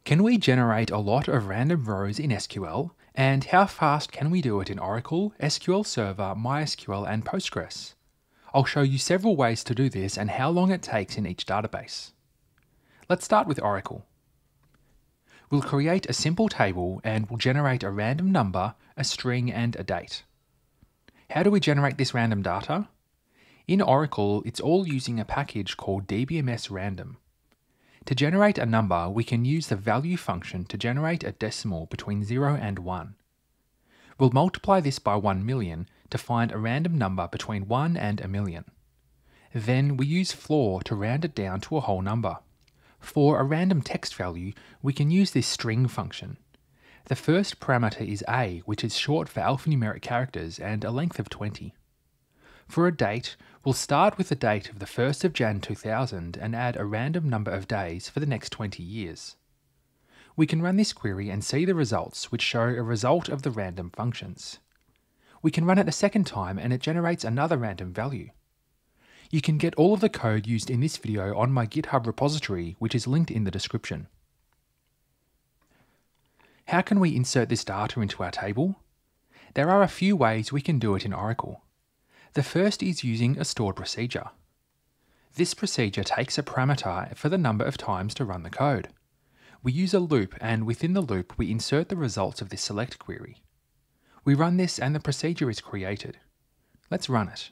Can we generate a lot of random rows in SQL? And how fast can we do it in Oracle, SQL Server, MySQL, and Postgres? I'll show you several ways to do this and how long it takes in each database. Let's start with Oracle. We'll create a simple table and we'll generate a random number, a string, and a date. How do we generate this random data? In Oracle, it's all using a package called DBMS Random. To generate a number, we can use the value function to generate a decimal between 0 and 1. We'll multiply this by 1 million to find a random number between 1 and a million. Then we use floor to round it down to a whole number. For a random text value, we can use this string function. The first parameter is A, which is short for alphanumeric characters and a length of 20. For a date, we'll start with the date of the 1st of Jan 2000 and add a random number of days for the next 20 years. We can run this query and see the results, which show a result of the random functions. We can run it a second time and it generates another random value. You can get all of the code used in this video on my GitHub repository, which is linked in the description. How can we insert this data into our table? There are a few ways we can do it in Oracle. The first is using a stored procedure. This procedure takes a parameter for the number of times to run the code. We use a loop, and within the loop we insert the results of this select query. We run this and the procedure is created. Let's run it.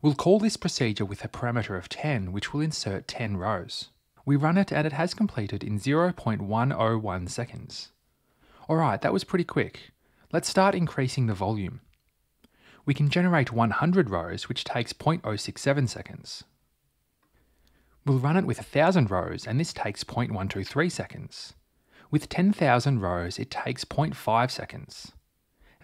We'll call this procedure with a parameter of 10, which will insert 10 rows. We run it and it has completed in 0.101 seconds. Alright, that was pretty quick. Let's start increasing the volume. We can generate 100 rows, which takes 0.067 seconds. We'll run it with 1,000 rows, and this takes 0.123 seconds. With 10,000 rows, it takes 0.5 seconds.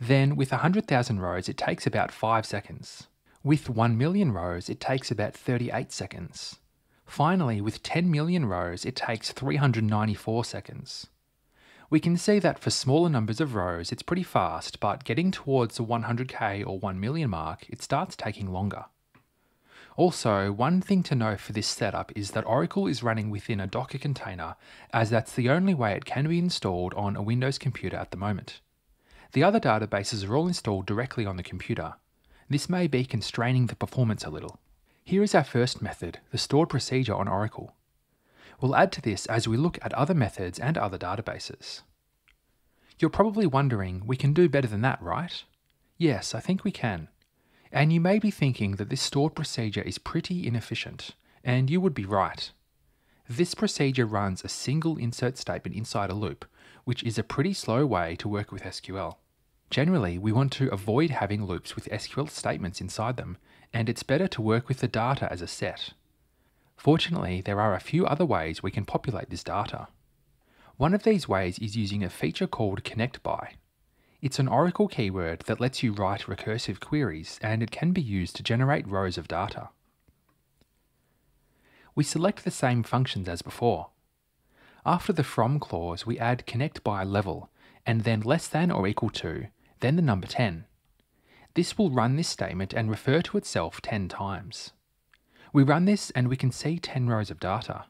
Then, with 100,000 rows, it takes about 5 seconds. With 1 million rows, it takes about 38 seconds. Finally, with 10 million rows, it takes 394 seconds. We can see that for smaller numbers of rows it's pretty fast, but getting towards the 100k or 1 million mark, it starts taking longer. Also, one thing to know for this setup is that Oracle is running within a Docker container, as that's the only way it can be installed on a Windows computer at the moment. The other databases are all installed directly on the computer. This may be constraining the performance a little. Here is our first method, the stored procedure on Oracle. We'll add to this as we look at other methods and other databases. You're probably wondering, we can do better than that, right? Yes, I think we can. And you may be thinking that this stored procedure is pretty inefficient, and you would be right. This procedure runs a single insert statement inside a loop, which is a pretty slow way to work with SQL. Generally, we want to avoid having loops with SQL statements inside them, and it's better to work with the data as a set. Fortunately, there are a few other ways we can populate this data. One of these ways is using a feature called ConnectBy. It's an Oracle keyword that lets you write recursive queries, and it can be used to generate rows of data. We select the same functions as before. After the from clause, we add ConnectByLevel, and then less than or equal to, then the number 10. This will run this statement and refer to itself 10 times. We run this and we can see 10 rows of data.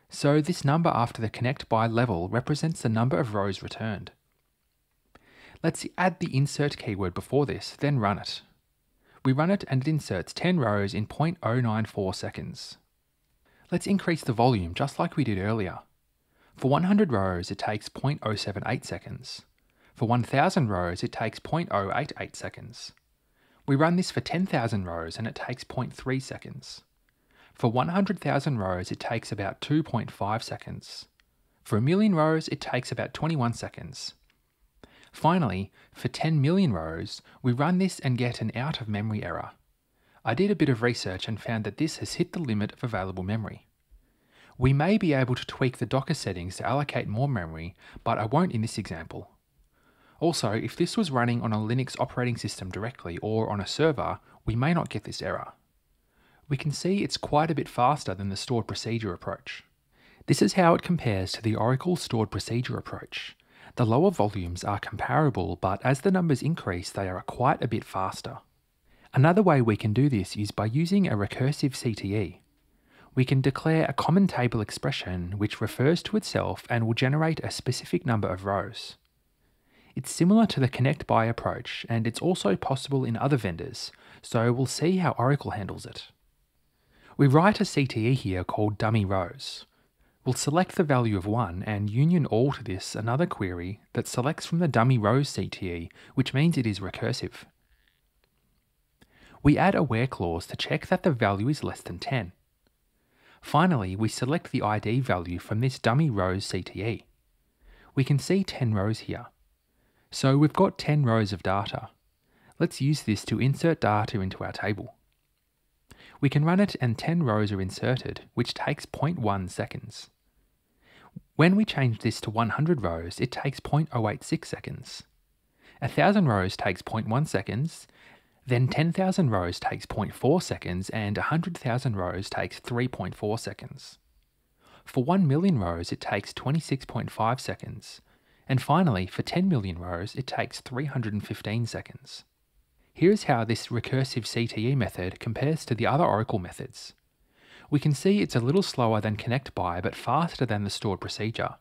So this number after the ConnectByLevel represents the number of rows returned. Let's add the insert keyword before this, then run it. We run it and it inserts 10 rows in 0.094 seconds. Let's increase the volume just like we did earlier. For 100 rows it takes 0.078 seconds. For 1,000 rows it takes 0.088 seconds. We run this for 10,000 rows and it takes 0.3 seconds. For 100,000 rows it takes about 2.5 seconds. For a million rows it takes about 21 seconds. Finally, for 10 million rows, we run this and get an out of memory error. I did a bit of research and found that this has hit the limit of available memory. We may be able to tweak the Docker settings to allocate more memory, but I won't in this example. Also, if this was running on a Linux operating system directly or on a server, we may not get this error. We can see it's quite a bit faster than the stored procedure approach. This is how it compares to the Oracle stored procedure approach. The lower volumes are comparable, but as the numbers increase, they are quite a bit faster. Another way we can do this is by using a recursive CTE. We can declare a common table expression which refers to itself and will generate a specific number of rows. It's similar to the connect by approach, and it's also possible in other vendors, so we'll see how Oracle handles it. We write a CTE here called dummy rows. We'll select the value of 1 and union all to this another query that selects from the dummy rows CTE, which means it is recursive. We add a where clause to check that the value is less than 10. Finally, we select the ID value from this dummy rows CTE. We can see 10 rows here. So we've got 10 rows of data. Let's use this to insert data into our table. We can run it and 10 rows are inserted, which takes 0.1 seconds. When we change this to 100 rows, it takes 0.086 seconds. 1,000 rows takes 0.1 seconds, then 10,000 rows takes 0.4 seconds, and 100,000 rows takes 3.4 seconds. For 1 million rows, it takes 26.5 seconds. And finally, for 10 million rows, it takes 315 seconds. Here's how this recursive CTE method compares to the other Oracle methods. We can see it's a little slower than connect by, but faster than the stored procedure.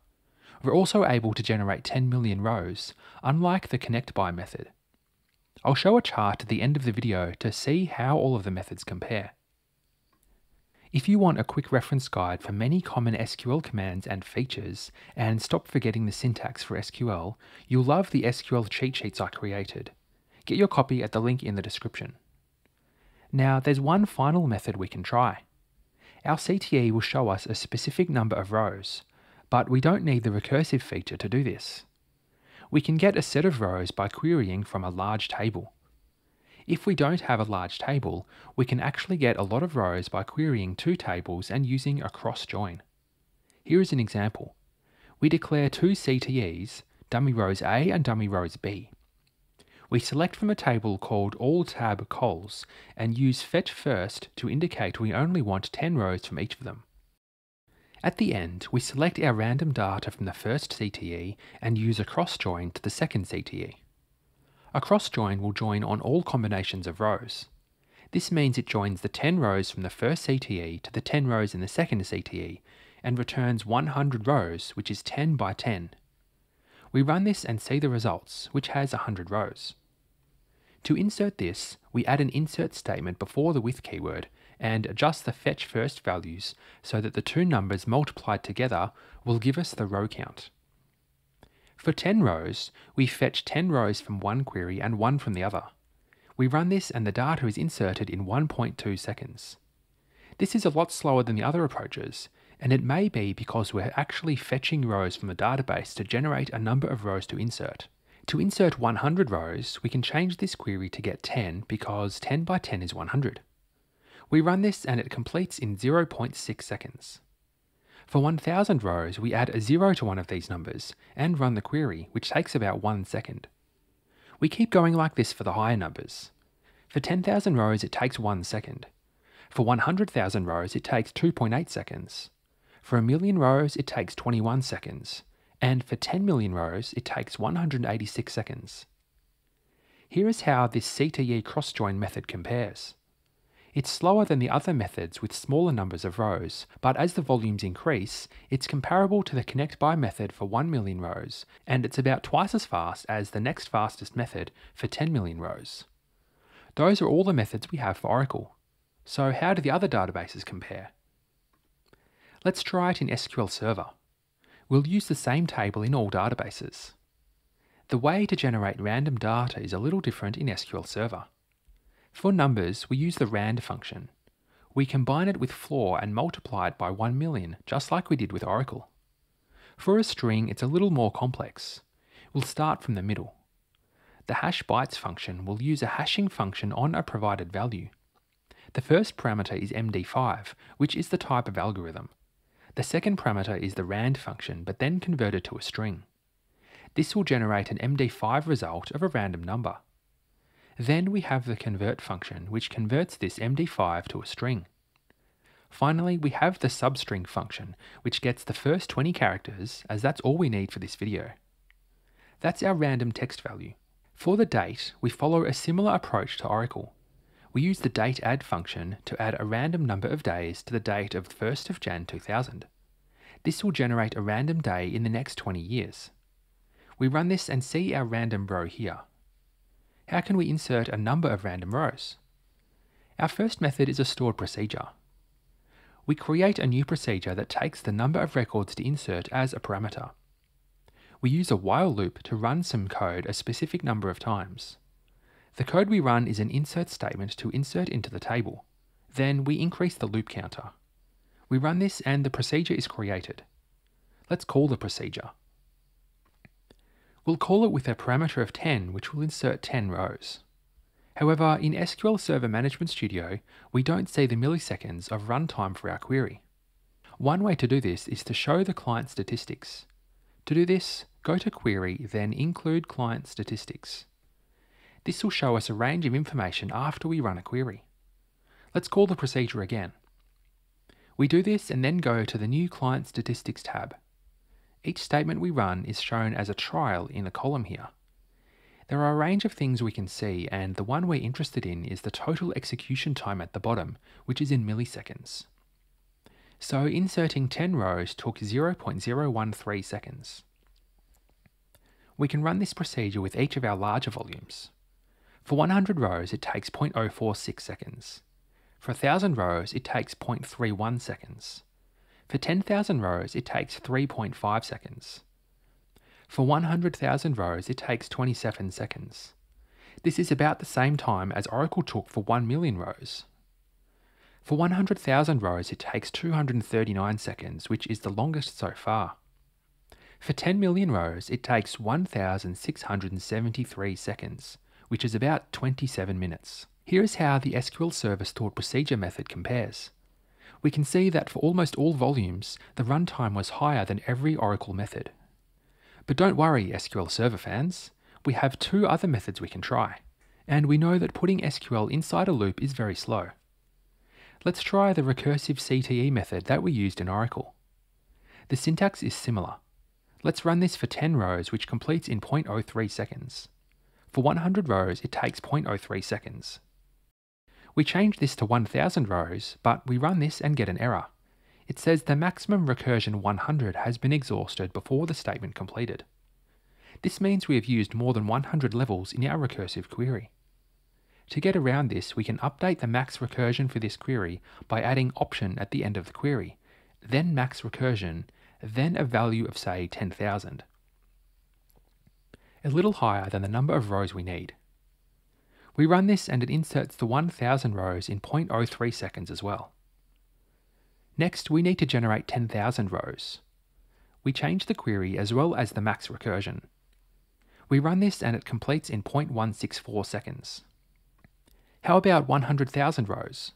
We're also able to generate 10 million rows, unlike the connect by method. I'll show a chart at the end of the video to see how all of the methods compare. If you want a quick reference guide for many common SQL commands and features, and stop forgetting the syntax for SQL, you'll love the SQL cheat sheets I created. Get your copy at the link in the description. Now, there's one final method we can try. Our CTE will show us a specific number of rows, but we don't need the recursive feature to do this. We can get a set of rows by querying from a large table. If we don't have a large table, we can actually get a lot of rows by querying 2 tables and using a cross join. Here is an example. We declare 2 CTEs, dummy rows A and dummy rows B. We select from a table called all_tab_cols and use fetch first to indicate we only want 10 rows from each of them. At the end, we select our random data from the first CTE and use a cross join to the second CTE. A cross join will join on all combinations of rows. This means it joins the 10 rows from the first CTE to the 10 rows in the second CTE and returns 100 rows, which is 10 by 10. We run this and see the results, which has 100 rows. To insert this, we add an insert statement before the with keyword and adjust the fetch first values so that the 2 numbers multiplied together will give us the row count. For 10 rows, we fetch 10 rows from one query and 1 from the other. We run this and the data is inserted in 1.2 seconds. This is a lot slower than the other approaches, and it may be because we're actually fetching rows from the database to generate a number of rows to insert. To insert 100 rows, we can change this query to get 10 because 10 by 10 is 100. We run this and it completes in 0.6 seconds. For 1000 rows, we add a 0 to one of these numbers and run the query, which takes about 1 second. We keep going like this for the higher numbers. For 10,000 rows, it takes 1 second. For 100,000 rows, it takes 2.8 seconds. For 1 million rows, it takes 21 seconds. And for 10 million rows, it takes 186 seconds. Here is how this CTE cross-join method compares. It's slower than the other methods with smaller numbers of rows, but as the volumes increase, it's comparable to the connect by method for 1 million rows, and it's about twice as fast as the next fastest method for 10 million rows. Those are all the methods we have for Oracle. So how do the other databases compare? Let's try it in SQL Server. We'll use the same table in all databases. The way to generate random data is a little different in SQL Server. For numbers, we use the rand function. We combine it with floor and multiply it by 1 million, just like we did with Oracle. For a string, it's a little more complex. We'll start from the middle. The hash bytes function will use a hashing function on a provided value. The first parameter is MD5, which is the type of algorithm. The second parameter is the rand function, but then converted to a string. This will generate an MD5 result of a random number. Then we have the convert function, which converts this MD5 to a string. Finally, we have the substring function, which gets the first 20 characters, as that's all we need for this video. That's our random text value. For the date, we follow a similar approach to Oracle. We use the dateAdd function to add a random number of days to the date of 1st of Jan 2000. This will generate a random day in the next 20 years. We run this and see our random row here. How can we insert a number of random rows? Our first method is a stored procedure. We create a new procedure that takes the number of records to insert as a parameter. We use a while loop to run some code a specific number of times. The code we run is an insert statement to insert into the table. Then we increase the loop counter. We run this and the procedure is created. Let's call the procedure. We'll call it with a parameter of 10, which will insert 10 rows. However, in SQL Server Management Studio, we don't see the milliseconds of runtime for our query. One way to do this is to show the client statistics. To do this, go to Query, then Include Client Statistics. This will show us a range of information after we run a query. Let's call the procedure again. We do this and then go to the New Client Statistics tab. Each statement we run is shown as a trial in the column here. There are a range of things we can see, and the one we're interested in is the total execution time at the bottom, which is in milliseconds. So inserting 10 rows took 0.013 seconds. We can run this procedure with each of our larger volumes. For 100 rows, it takes 0.046 seconds. For 1,000 rows, it takes 0.31 seconds. For 10,000 rows, it takes 3.5 seconds. For 100,000 rows, it takes 27 seconds. This is about the same time as Oracle took for 1 million rows. For 100,000 rows, it takes 239 seconds, which is the longest so far. For 10 million rows, it takes 1,673 seconds, which is about 27 minutes. Here is how the SQL Server Stored Procedure method compares. We can see that for almost all volumes, the runtime was higher than every Oracle method. But don't worry, SQL Server fans. We have two other methods we can try. And we know that putting SQL inside a loop is very slow. Let's try the recursive CTE method that we used in Oracle. The syntax is similar. Let's run this for 10 rows, which completes in 0.03 seconds. For 100 rows, it takes 0.03 seconds. We change this to 1,000 rows, but we run this and get an error. It says the maximum recursion 100 has been exhausted before the statement completed. This means we have used more than 100 levels in our recursive query. To get around this, we can update the max recursion for this query by adding option at the end of the query, then max recursion, then a value of say 10,000. A little higher than the number of rows we need. We run this and it inserts the 1,000 rows in 0.03 seconds as well. Next, we need to generate 10,000 rows. We change the query as well as the max recursion. We run this and it completes in 0.164 seconds. How about 100,000 rows?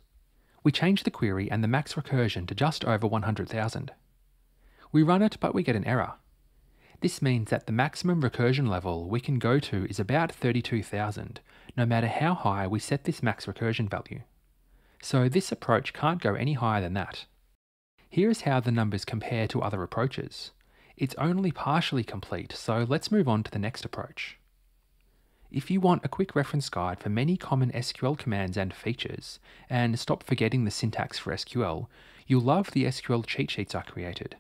We change the query and the max recursion to just over 100,000. We run it, but we get an error. This means that the maximum recursion level we can go to is about 32,000, no matter how high we set this max recursion value. So this approach can't go any higher than that. Here is how the numbers compare to other approaches. It's only partially complete, so let's move on to the next approach. If you want a quick reference guide for many common SQL commands and features, and stop forgetting the syntax for SQL, you'll love the SQL cheat sheets I created.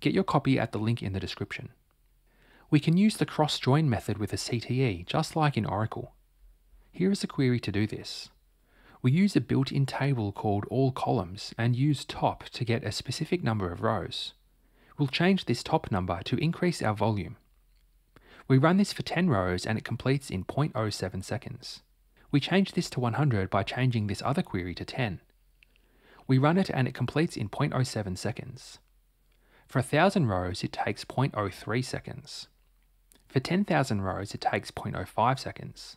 Get your copy at the link in the description. We can use the cross-join method with a CTE, just like in Oracle. Here is a query to do this. We use a built-in table called AllColumns and use top to get a specific number of rows. We'll change this top number to increase our volume. We run this for 10 rows and it completes in 0.07 seconds. We change this to 100 by changing this other query to 10. We run it and it completes in 0.07 seconds. For 1,000 rows, it takes 0.03 seconds. For 10,000 rows, it takes 0.05 seconds.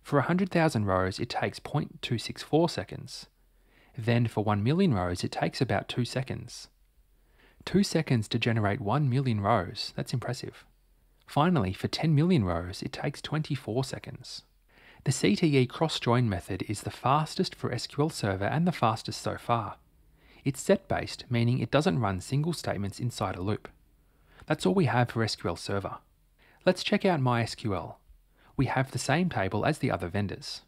For 100,000 rows, it takes 0.264 seconds. Then for 1 million rows, it takes about 2 seconds. 2 seconds to generate 1 million rows, that's impressive. Finally, for 10 million rows, it takes 24 seconds. The CTE cross-join method is the fastest for SQL Server and the fastest so far. It's set-based, meaning it doesn't run single statements inside a loop. That's all we have for SQL Server. Let's check out MySQL. We have the same table as the other vendors.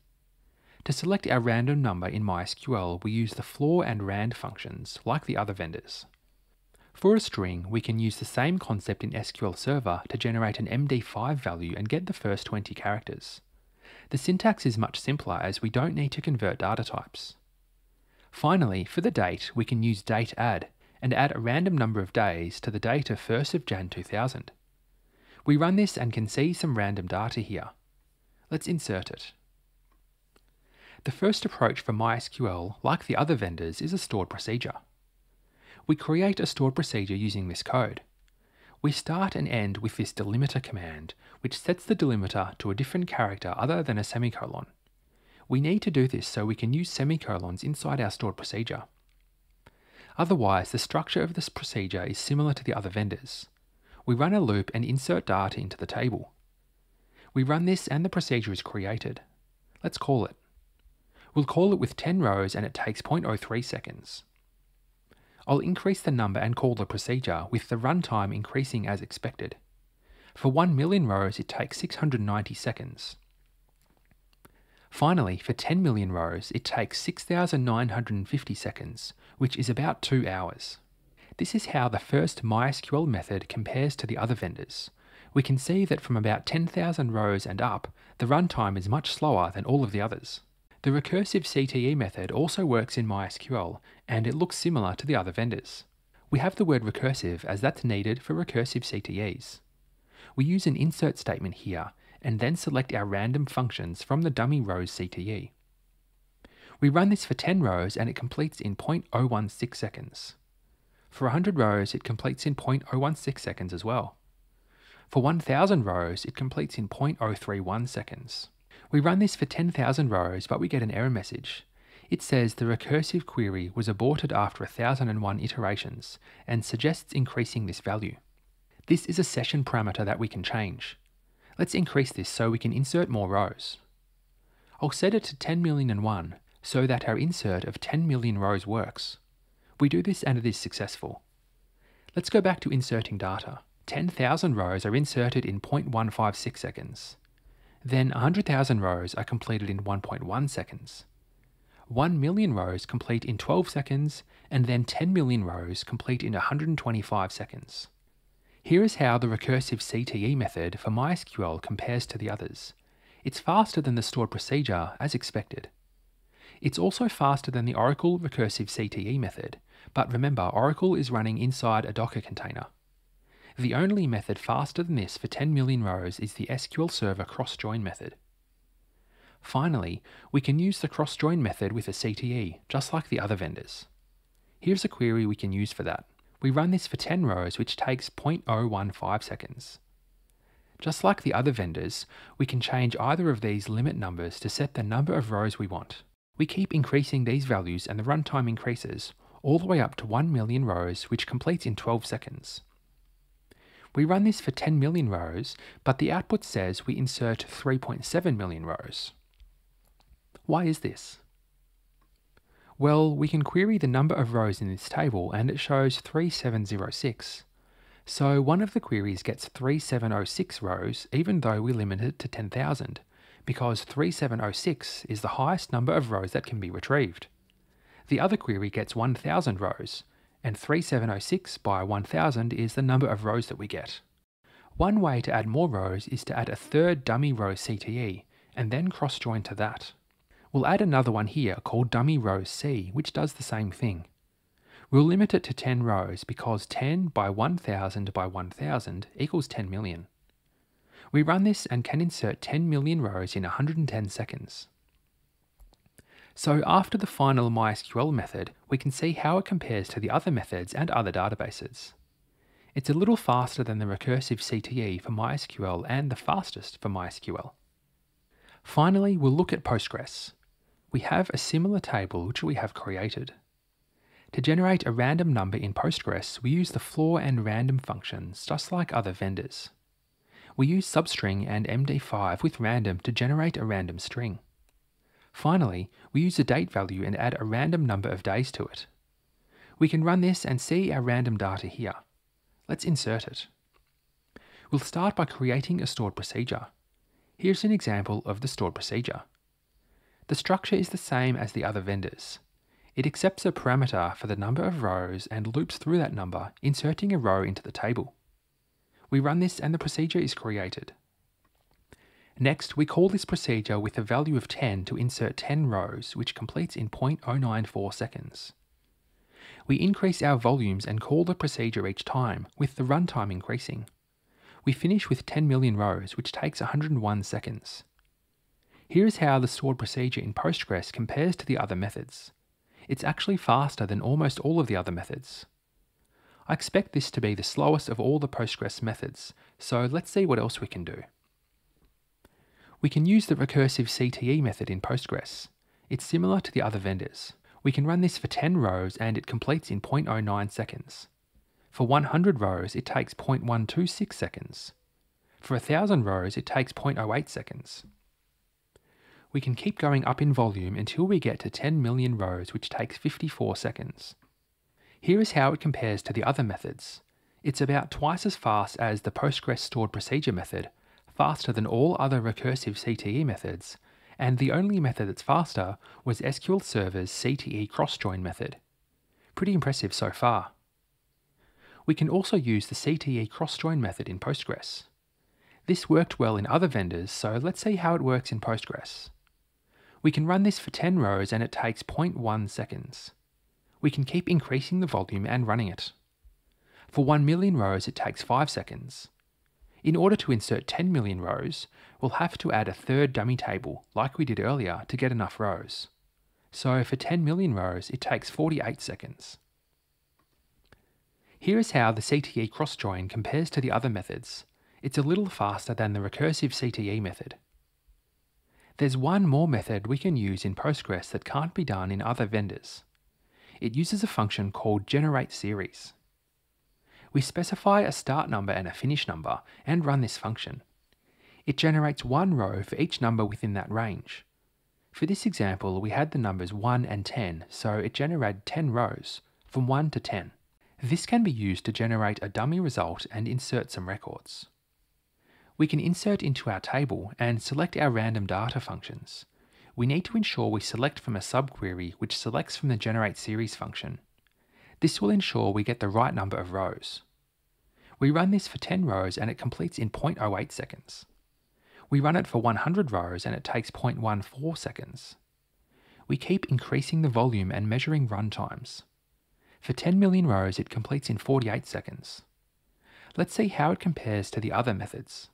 To select our random number in MySQL, we use the floor and rand functions, like the other vendors. For a string, we can use the same concept in SQL Server to generate an MD5 value and get the first 20 characters. The syntax is much simpler as we don't need to convert data types. Finally, for the date, we can use dateAdd and add a random number of days to the date of 1st of Jan 2000. We run this and can see some random data here. Let's insert it. The first approach for MySQL, like the other vendors, is a stored procedure. We create a stored procedure using this code. We start and end with this delimiter command, which sets the delimiter to a different character other than a semicolon. We need to do this so we can use semicolons inside our stored procedure. Otherwise, the structure of this procedure is similar to the other vendors. We run a loop and insert data into the table. We run this and the procedure is created. Let's call it. We'll call it with 10 rows and it takes 0.03 seconds. I'll increase the number and call the procedure with the runtime increasing as expected. For 1 million rows, it takes 690 seconds. Finally, for 10 million rows, it takes 6,950 seconds, which is about 2 hours. This is how the first MySQL method compares to the other vendors. We can see that from about 10,000 rows and up, the runtime is much slower than all of the others. The recursive CTE method also works in MySQL, and it looks similar to the other vendors. We have the word recursive as that's needed for recursive CTEs. We use an insert statement here, and then select our random functions from the dummy rows CTE. We run this for 10 rows and it completes in 0.016 seconds. For 100 rows, it completes in 0.016 seconds as well. For 1,000 rows, it completes in 0.031 seconds. We run this for 10,000 rows, but we get an error message. It says the recursive query was aborted after 1,001 iterations and suggests increasing this value. This is a session parameter that we can change. Let's increase this so we can insert more rows. I'll set it to 10,000,001 so that our insert of 10 million rows works. We do this and it is successful. Let's go back to inserting data. 10,000 rows are inserted in 0.156 seconds. Then 100,000 rows are completed in 1.1 seconds. 1 million rows complete in 12 seconds, and then 10 million rows complete in 125 seconds. Here is how the recursive CTE method for MySQL compares to the others. It's faster than the stored procedure, as expected. It's also faster than the Oracle recursive CTE method, but remember, Oracle is running inside a Docker container. The only method faster than this for 10 million rows is the SQL Server cross-join method. Finally, we can use the cross-join method with a CTE, just like the other vendors. Here's a query we can use for that. We run this for 10 rows, which takes 0.015 seconds. Just like the other vendors, we can change either of these limit numbers to set the number of rows we want. We keep increasing these values and the runtime increases, all the way up to 1 million rows, which completes in 12 seconds. We run this for 10 million rows, but the output says we insert 3.7 million rows. Why is this? Well, we can query the number of rows in this table and it shows 3706. So one of the queries gets 3706 rows even though we limit it to 10,000, because 3706 is the highest number of rows that can be retrieved. The other query gets 1000 rows, and 3706 by 1000 is the number of rows that we get. One way to add more rows is to add a third dummy row CTE, and then cross-join to that. We'll add another one here called dummy row C, which does the same thing. We'll limit it to 10 rows because 10 by 1000 by 1000 equals 10 million. We run this and can insert 10 million rows in 110 seconds. So after the final MySQL method, we can see how it compares to the other methods and other databases. It's a little faster than the recursive CTE for MySQL and the fastest for MySQL. Finally, we'll look at Postgres. We have a similar table which we have created. To generate a random number in Postgres, we use the floor and random functions just like other vendors. We use substring and MD5 with random to generate a random string. Finally, we use a date value and add a random number of days to it. We can run this and see our random data here. Let's insert it. We'll start by creating a stored procedure. Here's an example of the stored procedure. The structure is the same as the other vendors. It accepts a parameter for the number of rows and loops through that number, inserting a row into the table. We run this and the procedure is created. Next, we call this procedure with a value of 10 to insert 10 rows, which completes in 0.094 seconds. We increase our volumes and call the procedure each time, with the runtime increasing. We finish with 10 million rows, which takes 101 seconds. Here is how the stored procedure in Postgres compares to the other methods. It's actually faster than almost all of the other methods. I expect this to be the slowest of all the Postgres methods, so let's see what else we can do. We can use the recursive CTE method in Postgres. It's similar to the other vendors. We can run this for 10 rows and it completes in 0.09 seconds. For 100 rows, it takes 0.126 seconds. For 1,000 rows, it takes 0.08 seconds. We can keep going up in volume until we get to 10 million rows, which takes 54 seconds. Here is how it compares to the other methods. It's about twice as fast as the Postgres stored procedure method, faster than all other recursive CTE methods, and the only method that's faster was SQL Server's CTE cross-join method. Pretty impressive so far. We can also use the CTE cross-join method in Postgres. This worked well in other vendors, so let's see how it works in Postgres. We can run this for 10 rows and it takes 0.1 seconds. We can keep increasing the volume and running it. For 1 million rows, it takes 5 seconds. In order to insert 10 million rows, we'll have to add a third dummy table, like we did earlier, to get enough rows. So for 10 million rows, it takes 48 seconds. Here is how the CTE cross-join compares to the other methods. It's a little faster than the recursive CTE method. There's one more method we can use in Postgres that can't be done in other vendors. It uses a function called generateSeries. We specify a start number and a finish number and run this function. It generates one row for each number within that range. For this example, we had the numbers 1 and 10, so it generated 10 rows, from 1 to 10. This can be used to generate a dummy result and insert some records. We can insert into our table and select our random data functions. We need to ensure we select from a subquery which selects from the generateSeries function. This will ensure we get the right number of rows. We run this for 10 rows and it completes in 0.08 seconds. We run it for 100 rows and it takes 0.14 seconds. We keep increasing the volume and measuring run times. For 10 million rows, it completes in 48 seconds. Let's see how it compares to the other methods.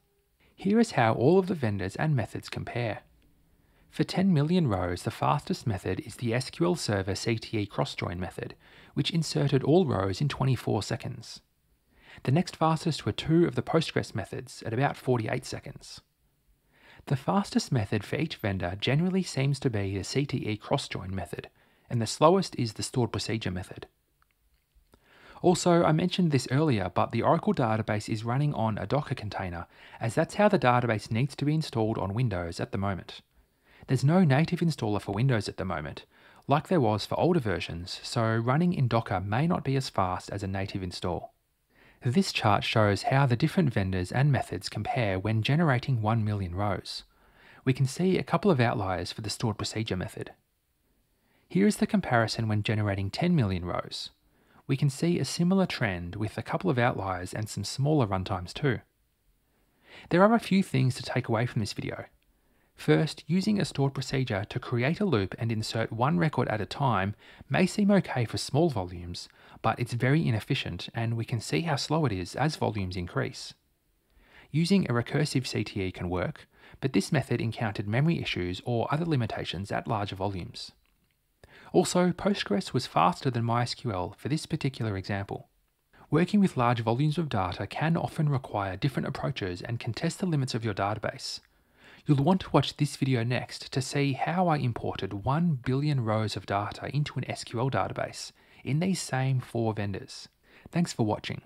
Here is how all of the vendors and methods compare. For 10 million rows, the fastest method is the SQL Server CTE cross-join method, which inserted all rows in 24 seconds. The next fastest were two of the Postgres methods at about 48 seconds. The fastest method for each vendor generally seems to be the CTE cross-join method, and the slowest is the stored procedure method. Also, I mentioned this earlier, but the Oracle database is running on a Docker container, as that's how the database needs to be installed on Windows at the moment. There's no native installer for Windows at the moment, like there was for older versions, so running in Docker may not be as fast as a native install. This chart shows how the different vendors and methods compare when generating 1 million rows. We can see a couple of outliers for the stored procedure method. Here is the comparison when generating 10 million rows. We can see a similar trend with a couple of outliers and some smaller runtimes too. There are a few things to take away from this video. First, using a stored procedure to create a loop and insert one record at a time may seem okay for small volumes, but it's very inefficient and we can see how slow it is as volumes increase. Using a recursive CTE can work, but this method encountered memory issues or other limitations at larger volumes. Also, Postgres was faster than MySQL for this particular example. Working with large volumes of data can often require different approaches and can test the limits of your database. You'll want to watch this video next to see how I imported 1 billion rows of data into an SQL database in these same 4 vendors. Thanks for watching.